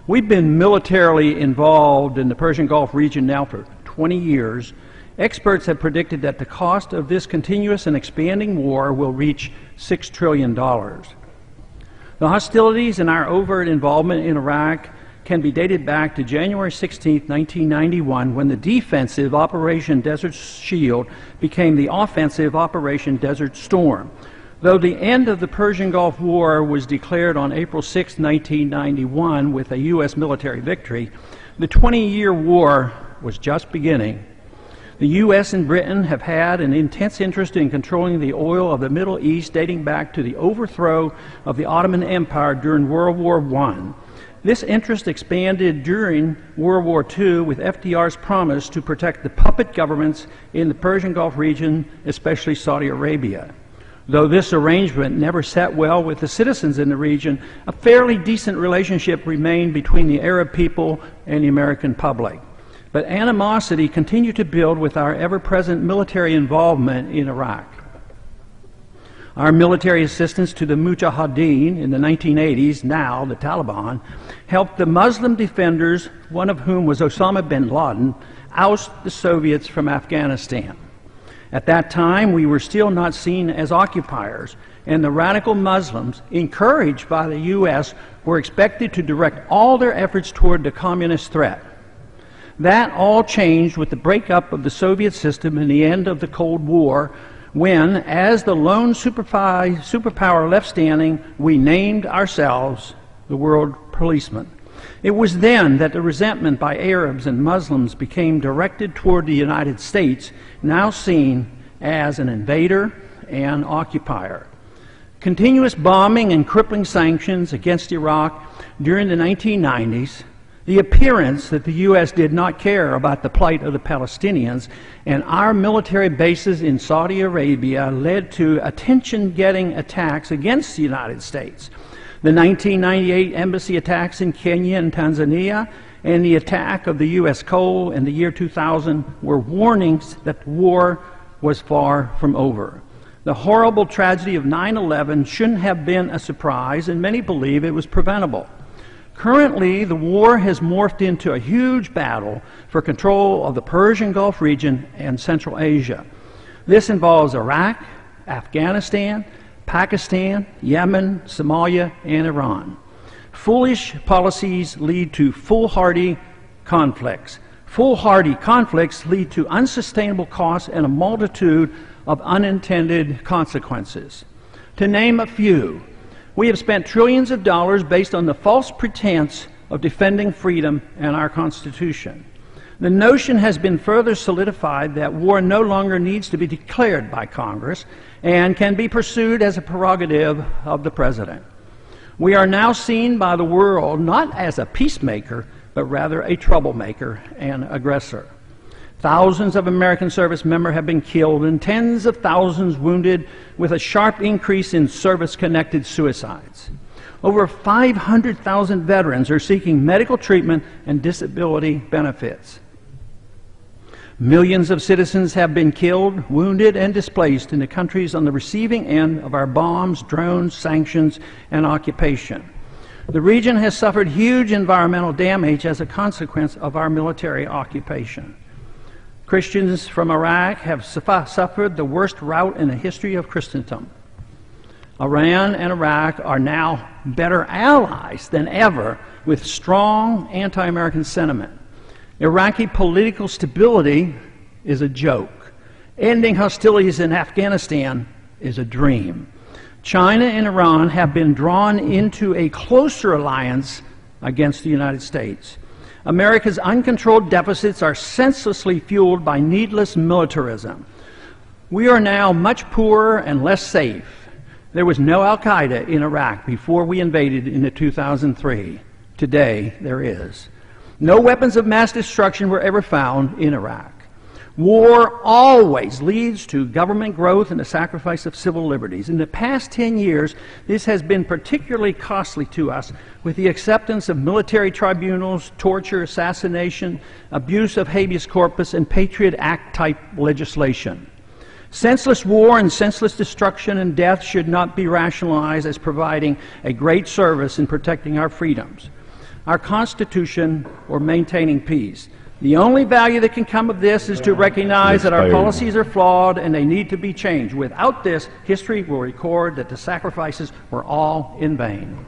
We've been militarily involved in the Persian Gulf region now for 20 years. Experts have predicted that the cost of this continuous and expanding war will reach $6 trillion. The hostilities and our overt involvement in Iraq can be dated back to January 16, 1991, when the defensive Operation Desert Shield became the offensive Operation Desert Storm. Though the end of the Persian Gulf War was declared on April 6, 1991 with a U.S. military victory, the 20-year war was just beginning. The U.S. and Britain have had an intense interest in controlling the oil of the Middle East dating back to the overthrow of the Ottoman Empire during World War I. This interest expanded during World War II with FDR's promise to protect the puppet governments in the Persian Gulf region, especially Saudi Arabia. Though this arrangement never sat well with the citizens in the region, a fairly decent relationship remained between the Arab people and the American public. But animosity continued to build with our ever-present military involvement in Iraq. Our military assistance to the Mujahideen in the 1980s, now the Taliban, helped the Muslim defenders, one of whom was Osama bin Laden, oust the Soviets from Afghanistan. At that time, we were still not seen as occupiers, and the radical Muslims, encouraged by the U.S., were expected to direct all their efforts toward the communist threat. That all changed with the breakup of the Soviet system and the end of the Cold War, when, as the lone superpower left standing, we named ourselves the world policeman. It was then that the resentment by Arabs and Muslims became directed toward the United States, now seen as an invader and occupier. Continuous bombing and crippling sanctions against Iraq during the 1990s, the appearance that the U.S. did not care about the plight of the Palestinians, and our military bases in Saudi Arabia led to attention-getting attacks against the United States. The 1998 embassy attacks in Kenya and Tanzania and the attack of the U.S. coal in the year 2000 were warnings that the war was far from over. The horrible tragedy of 9/11 shouldn't have been a surprise, and many believe it was preventable. Currently, the war has morphed into a huge battle for control of the Persian Gulf region and Central Asia. This involves Iraq, Afghanistan, Pakistan, Yemen, Somalia, and Iran. Foolish policies lead to foolhardy conflicts. Foolhardy conflicts lead to unsustainable costs and a multitude of unintended consequences. To name a few, we have spent trillions of dollars based on the false pretense of defending freedom and our Constitution. The notion has been further solidified that war no longer needs to be declared by Congress and can be pursued as a prerogative of the President. We are now seen by the world not as a peacemaker, but rather a troublemaker and aggressor. Thousands of American service members have been killed and tens of thousands wounded, with a sharp increase in service-connected suicides. Over 500,000 veterans are seeking medical treatment and disability benefits. Millions of citizens have been killed, wounded, and displaced in the countries on the receiving end of our bombs, drones, sanctions, and occupation. The region has suffered huge environmental damage as a consequence of our military occupation. Christians from Iraq have suffered the worst rout in the history of Christendom. Iran and Iraq are now better allies than ever, with strong anti-American sentiment. Iraqi political stability is a joke. Ending hostilities in Afghanistan is a dream. China and Iran have been drawn into a closer alliance against the United States. America's uncontrolled deficits are senselessly fueled by needless militarism. We are now much poorer and less safe. There was no Al-Qaeda in Iraq before we invaded in 2003. Today, there is. No weapons of mass destruction were ever found in Iraq. War always leads to government growth and the sacrifice of civil liberties. In the past 10 years, this has been particularly costly to us, with the acceptance of military tribunals, torture, assassination, abuse of habeas corpus, and Patriot Act-type legislation. Senseless war and senseless destruction and death should not be rationalized as providing a great service in protecting our freedoms. our Constitution, or maintaining peace. The only value that can come of this is to recognize that our policies are flawed and they need to be changed. Without this, history will record that the sacrifices were all in vain.